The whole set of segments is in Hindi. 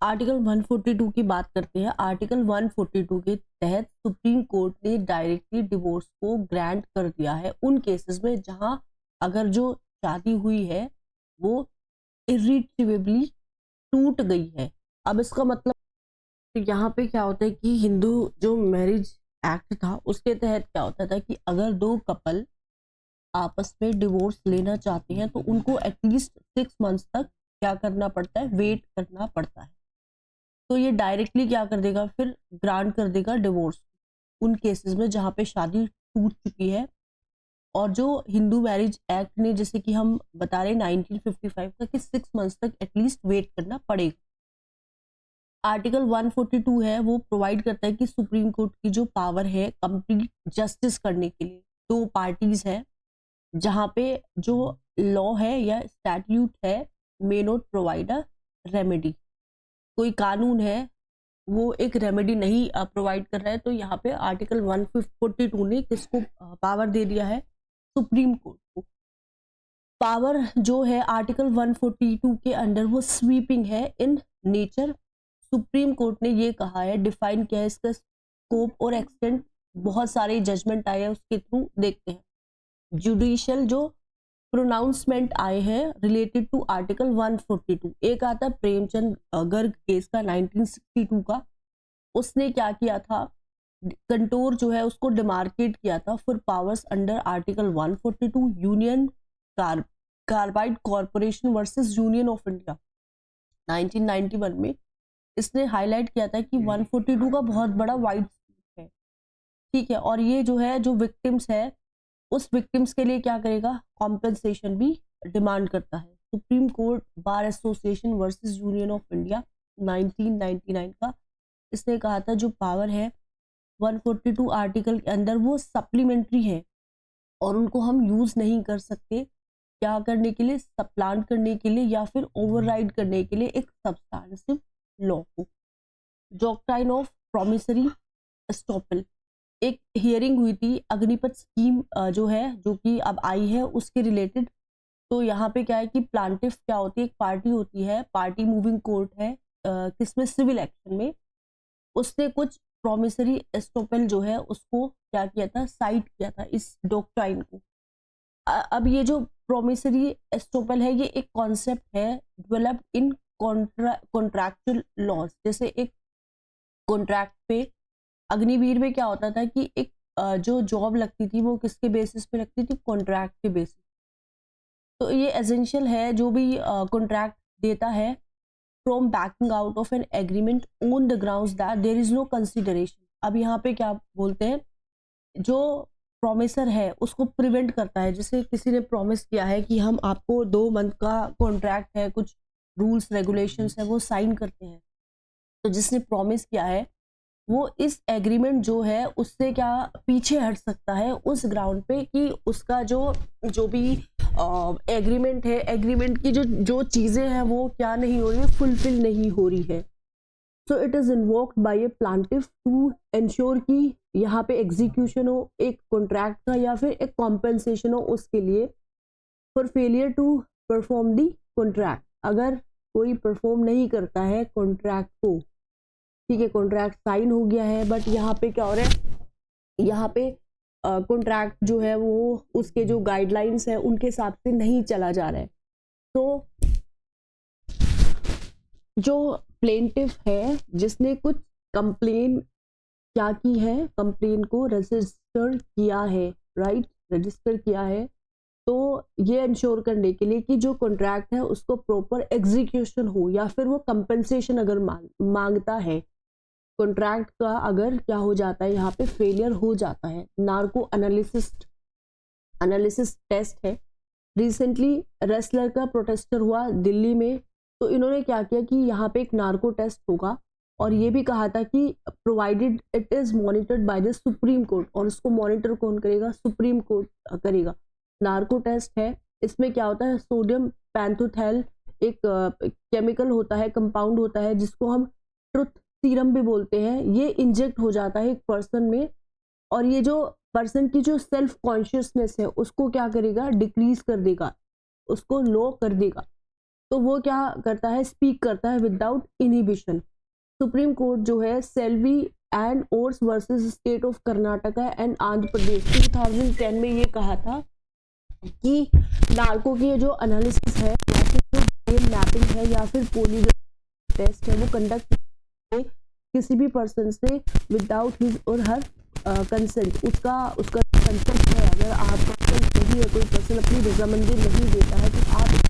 आर्टिकल 142 की बात करते हैं। आर्टिकल 142 के तहत सुप्रीम कोर्ट ने डायरेक्टली डिवोर्स को ग्रांट कर दिया है उन केसेस में जहां अगर जो शादी हुई है वो इरिट्रीवेबली टूट गई है। अब इसका मतलब यहाँ पे क्या होता है कि हिंदू जो मैरिज एक्ट था उसके तहत क्या होता था कि अगर दो कपल आपस में डिवोर्स लेना चाहते हैं तो उनको एटलीस्ट 6 मंथ्स तक क्या करना पड़ता है, वेट करना पड़ता है। तो ये डायरेक्टली क्या कर देगा, फिर ग्रांट कर देगा डिवोर्स उन केसेस में जहाँ पे शादी टूट चुकी है। और जो हिंदू मैरिज एक्ट ने जैसे कि हम बता रहे 1955 का कि 6 मंथ्स तक एटलीस्ट वेट करना पड़ेगा। आर्टिकल 142 है वो प्रोवाइड करता है कि सुप्रीम कोर्ट की जो पावर है कंप्लीट जस्टिस करने के लिए दो पार्टीज है जहाँ पे जो लॉ है या स्टैट्यूट है may not provide a remedy, कोई कानून है वो एक रेमेडी नहीं प्रोवाइड कर रहा है। तो यहाँ पे आर्टिकल 142 ने किसको पावर दे दिया है, सुप्रीम कोर्ट को। पावर जो है आर्टिकल 142 के अंडर वो स्वीपिंग है इन नेचर। सुप्रीम कोर्ट ने ये कहा है, डिफाइन किया है इसका स्कोप और एक्सटेंट, बहुत सारे जजमेंट आए हैं उसके थ्रू देखते हैं। जुडिशियल जो प्रोनाउंसमेंट आए हैं रिलेटेड टू आर्टिकल 142, एक आता है प्रेमचंद गर्ग केस का 1962 का। उसने क्या किया था, कंटोर जो है उसको डिमार्केट किया था for powers under article 142 union carbide corporation versus union of India 1991 में। इसने हाईलाइट किया था कि 142 का बहुत बड़ा वाइड स्कोप है, ठीक है। और ये जो है जो विक्टिम्स है उस विक्टिम्स के लिए क्या करेगा, कॉम्पेंसेशन भी डिमांड करता है। Supreme court bar association versus union of India 1999 का, इसने कहा था जो पावर है 142 आर्टिकल के अंदर वो सप्लीमेंट्री है और उनको हम यूज नहीं कर सकते क्या करने के लिए, सप्लांट करने के लिए या फिर ओवरराइड करने के लिए एक सब्सटेंसिव लॉ को। डॉक्ट्राइन ऑफ प्रोमिसरी एस्टॉपल, एक हियरिंग हुई थी अग्निपथ स्कीम जो है जो कि अब आई है उसके रिलेटेड। तो यहाँ पे क्या है कि प्लांटिफ क्या होती है, एक पार्टी होती है, पार्टी मूविंग कोर्ट है किसमें, सिविल एक्शन में। उसने कुछ प्रोमिसरी एस्टॉपल जो है उसको क्या किया था, साइट किया था इस डॉक्ट्राइन को। अब ये जो प्रोमिसरी एस्टॉपल है ये एक कॉन्सेप्ट है डेवलप्ड इन कॉन्ट्रैक्चुअल लॉज। जैसे एक कॉन्ट्रैक्ट पे अग्निवीर में क्या होता था कि एक जो जॉब लगती थी वो किसके बेसिस पे लगती थी, कॉन्ट्रैक्ट के बेसिस। तो ये एसेंशियल है जो भी कॉन्ट्रैक्ट देता है from backing out of an agreement on the grounds that there is no consideration. अब यहाँ पे क्या बोलते हैं, जो प्रॉमिसर है उसको प्रिवेंट करता है। जैसे किसी ने प्रॉमिस किया है कि हम आपको 2 मंथ का कॉन्ट्रैक्ट है, कुछ रूल्स रेगुलेशंस है वो साइन करते हैं। तो जिसने प्रॉमिस किया है वो इस एग्रीमेंट जो है उससे क्या पीछे हट सकता है उस ग्राउंड पे कि उसका जो भी एग्रीमेंट है, एग्रीमेंट की जो चीजें हैं वो क्या नहीं हो रही है, फुलफिल नहीं हो रही है। So it is invoked by a plaintiff to ensure कि यहाँ पे एग्जीक्यूशन हो एक कॉन्ट्रैक्ट का या फिर एक कॉम्पेंसेशन हो उसके लिए, for failure to perform the contract. अगर कोई परफॉर्म नहीं करता है कॉन्ट्रैक्ट को, ठीक है, कॉन्ट्रैक्ट साइन हो गया है बट यहाँ पे क्या हो रहा है, यहाँ पे कॉन्ट्रैक्ट जो है वो उसके जो गाइडलाइंस है उनके हिसाब से नहीं चला जा रहा है। तो जो प्लेंटिफ है जिसने कुछ कंप्लेन क्या की है, कंप्लेन को रजिस्टर किया है, राइट, रजिस्टर किया है। तो ये इंश्योर करने के लिए कि जो कॉन्ट्रैक्ट है उसको प्रॉपर एग्जीक्यूशन हो या फिर वो कंपनसेशन अगर मांगता है, कॉन्ट्रैक्ट का अगर क्या हो जाता है यहाँ पे फेलियर हो जाता है। नार्को एनालिसिस टेस्ट है, रिसेंटली रेसलर का प्रोटेस्टर हुआ दिल्ली में, तो इन्होंने क्या किया कि यहाँ पे एक नार्को टेस्ट होगा और ये भी कहा था कि provided it is monitored by the supreme court, और उसको मॉनिटर कौन करेगा, सुप्रीम कोर्ट करेगा। नार्को टेस्ट है, इसमें क्या होता है, सोडियम पैंथोथैल एक केमिकल होता है, कंपाउंड होता है जिसको हम ट्रुथ सीरम भी बोलते हैं। ये इंजेक्ट हो जाता है एक पर्सन में और ये जो पर्सन की जो सेल्फ कॉन्शियसनेस है उसको क्या करेगा, डिक्रीज कर देगा, उसको लो कर देगा। तो वो क्या करता है, स्पीक करता है विदाउट इनहिबिशन। सुप्रीम कोर्ट जो है Selvi and ors versus state of Karnataka and Andhra Pradesh 2010 में ये कहा था कि नार्को की जो एनालिसिस है या फिर जो ब्रेन मैपिंग है या फिर पॉलीग्राफ टेस्ट है वो कंडक्ट किसी भी पर्सन से विदाउट हिज और हर कंसेंट, उसका कंसेंट है, अगर आपका कंसेंट नहीं है, कोई पर्सन अपनी रजामंदी नहीं देता है तो आप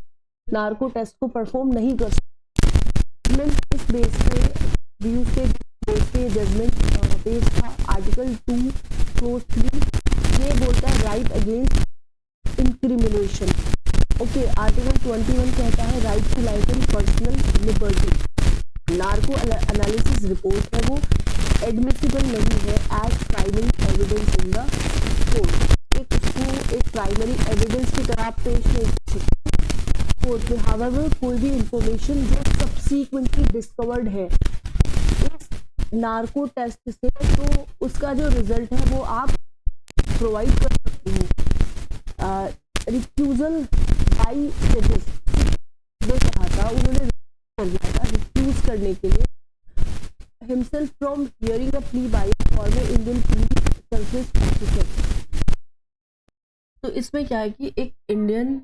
नार्को टेस्ट को परफॉर्म नहीं कर सकते। इस बेस पे व्यूज के जजमेंट बेस था आर्टिकल 2 क्लोज 3 ये बोलता है right against incrimination. Okay, article 21 कहता है right to life and personal liberty. Narco analysis report है वो एडमिसिबल नहीं है as primary evidence in the court. एक प्राइमरी एविडेंस की तरह आप पेश नहीं कर सकते कोर्ट में। हाउएवर कोई भी इंफॉर्मेशन जो सब्सीक्वेंटली डिस्कवर्ड है इस नार्को टेस्ट से तो उसका जो रिजल्ट है वो आप प्रोवाइड कर सकते हो। रिफ्यूजल बाई जजेस जो कहा था उन्होंने कर दिया था रिफ्यूज करने के लिए himself from hearing a plea by a former Indian police service officer। तो इसमें क्या है कि एक इंडियन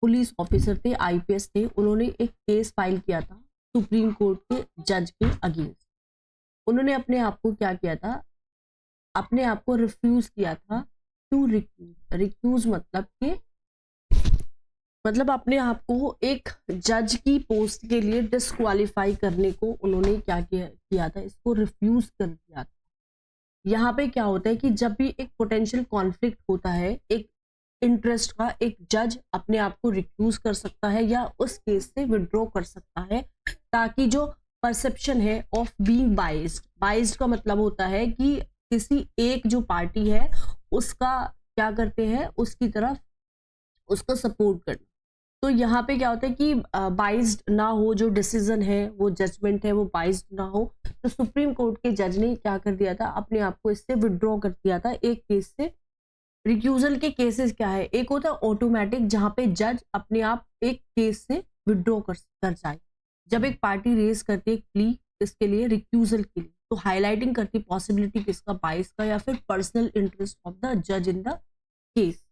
पुलिस ऑफिसर थे, आईपीएस थे, उन्होंने एक केस फाइल किया था सुप्रीम कोर्ट के जज के अगेंस्ट। उन्होंने अपने आप को क्या किया था, अपने आप को रिफ्यूज किया था टू रिक्यूज मतलब अपने आप को एक जज की पोस्ट के लिए डिस्क्वालीफाई करने को उन्होंने क्या किया था, इसको रिफ्यूज कर दिया था। यहाँ पे क्या होता है कि जब भी एक पोटेंशियल कॉन्फ्लिक्ट होता है एक इंटरेस्ट का, एक जज अपने आप को रिफ्यूज कर सकता है या उस केस से विड्रॉ कर सकता है ताकि जो परसेप्शन है ऑफ बीइंग बाइज्ड का मतलब होता है कि किसी एक जो पार्टी है उसका क्या करते हैं, उसकी तरफ उसको सपोर्ट करना। तो यहाँ पे क्या होता है कि बाइज्ड ना हो, जो डिसीजन है वो जजमेंट है वो बाइज्ड ना हो। तो सुप्रीम कोर्ट के जज ने क्या कर दिया था, अपने आप को इससे विड्रॉ कर दिया था एक केस से। रिक्यूजल के केसेस क्या है, एक होता है ऑटोमेटिक जहाँ पे जज अपने आप एक केस से विड्रॉ कर जाए। जब एक पार्टी रेज करती है प्ली इसके लिए रिक्यूजल के लिए तो हाईलाइटिंग करती पॉसिबिलिटी किसका, बाइस का या फिर पर्सनल इंटरेस्ट ऑफ द जज इन द केस।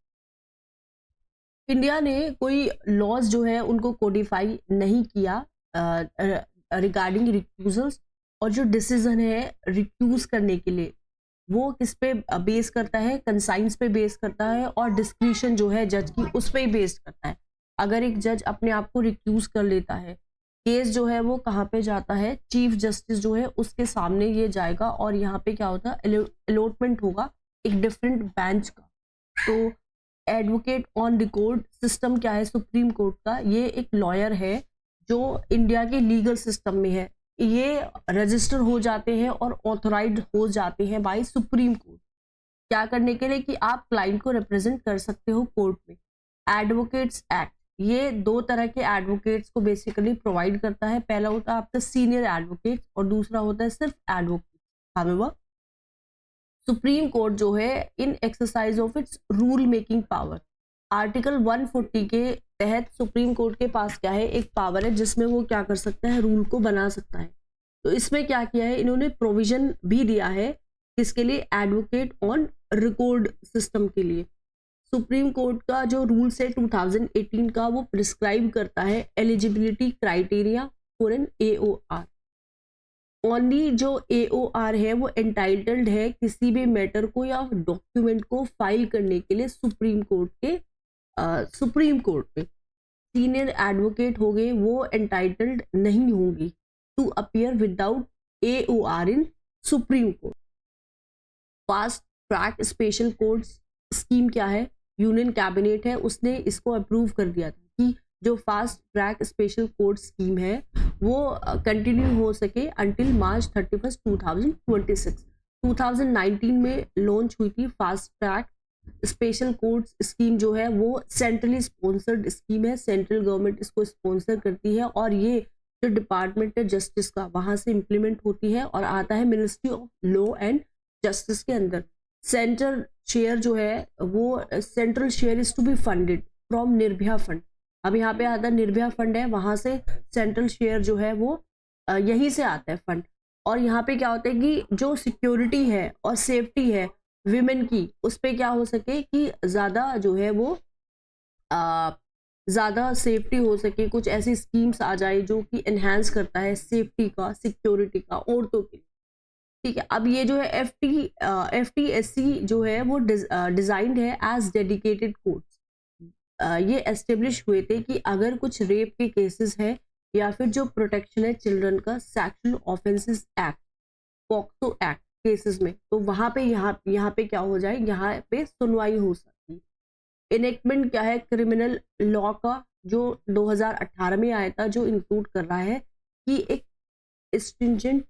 इंडिया ने कोई लॉज जो है उनको कोडिफाई नहीं किया रिगार्डिंग रिक्यूजल्स, और जो डिसीजन है रिक्यूज करने के लिए वो किस पे बेस करता है, कंसाइंस पे बेस करता है और डिस्क्रिशन जो है जज की उस पे ही बेस करता है। अगर एक जज अपने आप को रिक्यूज कर लेता है, केस जो है वो कहाँ पे जाता है, चीफ जस्टिस जो है उसके सामने ये जाएगा और यहाँ पे क्या होता है, अलॉटमेंट होगा एक डिफरेंट बेंच का। तो एडवोकेट ऑन रिकॉर्ड सिस्टम क्या है सुप्रीम कोर्ट का, ये एक लॉयर है जो इंडिया के लीगल सिस्टम में है, ये रजिस्टर हो जाते हैं और ऑथोराइज्ड हो जाते हैं बाय सुप्रीम कोर्ट क्या करने के लिए कि आप क्लाइंट को रिप्रेजेंट कर सकते हो कोर्ट में। एडवोकेट्स एक्ट ये दो तरह के एडवोकेट्स को बेसिकली प्रोवाइड करता है, पहला होता है आपका सीनियर एडवोकेट और दूसरा होता है सिर्फ एडवोकेट। हाउएवर सुप्रीम कोर्ट जो है in exercise of its rule making power, article 140 के तहत सुप्रीम कोर्ट के पास क्या है, एक पावर है जिसमें वो क्या कर सकता है, रूल को बना सकता है। तो इसमें क्या किया है, इन्होंने प्रोविजन भी दिया है किसके लिए, एडवोकेट ऑन रिकॉर्ड सिस्टम के लिए। सुप्रीम कोर्ट का जो रूल्स है 2018 का वो प्रिस्क्राइब करता है eligibility criteria for an AOR। Only जो AOR है वो एंटाइटल्ड है किसी भी मैटर को या डॉक्यूमेंट को फाइल करने के लिए सुप्रीम कोर्ट में। सीनियर एडवोकेट हो गए वो एंटाइटल्ड नहीं होंगी to appear without AOR in supreme court. Fast track special court scheme क्या है, यूनियन कैबिनेट है उसने इसको अप्रूव कर दिया था कि जो fast track special court scheme है वो कंटिन्यू हो सके अंटिल मार्च 31, 2026। 2019 में लॉन्च हुई थी fast track special court scheme जो है वो सेंट्रली स्पॉन्सर्ड स्कीम है, सेंट्रल गवर्नमेंट इसको स्पॉन्सर करती है और ये जो डिपार्टमेंट है जस्टिस का वहां से इम्प्लीमेंट होती है और आता है ministry of law and justice के अंदर। सेंट्रल शेयर जो है वो central share is to be funded from Nirbhaya fund. अब यहाँ पे आता है निर्भया फंड है, वहां से सेंट्रल शेयर जो है वो यहीं से आता है फंड। और यहाँ पे क्या होता है कि जो सिक्योरिटी है और सेफ्टी है विमेन की, उस पे क्या हो सके कि ज्यादा जो है वो ज़्यादा सेफ्टी हो सके, कुछ ऐसी स्कीम्स आ जाए जो कि एनहांस करता है सेफ्टी का, सिक्योरिटी का औरतों के लिए। ठीक है, अब ये जो है FTSC जो है वो डिजाइंड है एज डेडिकेटेड कोर्ट्स। ये एस्टेब्लिश हुए थे कि अगर कुछ रेप के केसेस हैं या फिर जो प्रोटेक्शन है चिल्ड्रन का sexual offences act, POCSO act cases में, तो वहां पे यहाँ पे क्या हो जाए, यहाँ पे सुनवाई हो सकती है। इनेक्टमेंट क्या है क्रिमिनल लॉ का, जो 2018 में आया था, जो इंक्लूड कर रहा है कि एक स्ट्रिंजेंट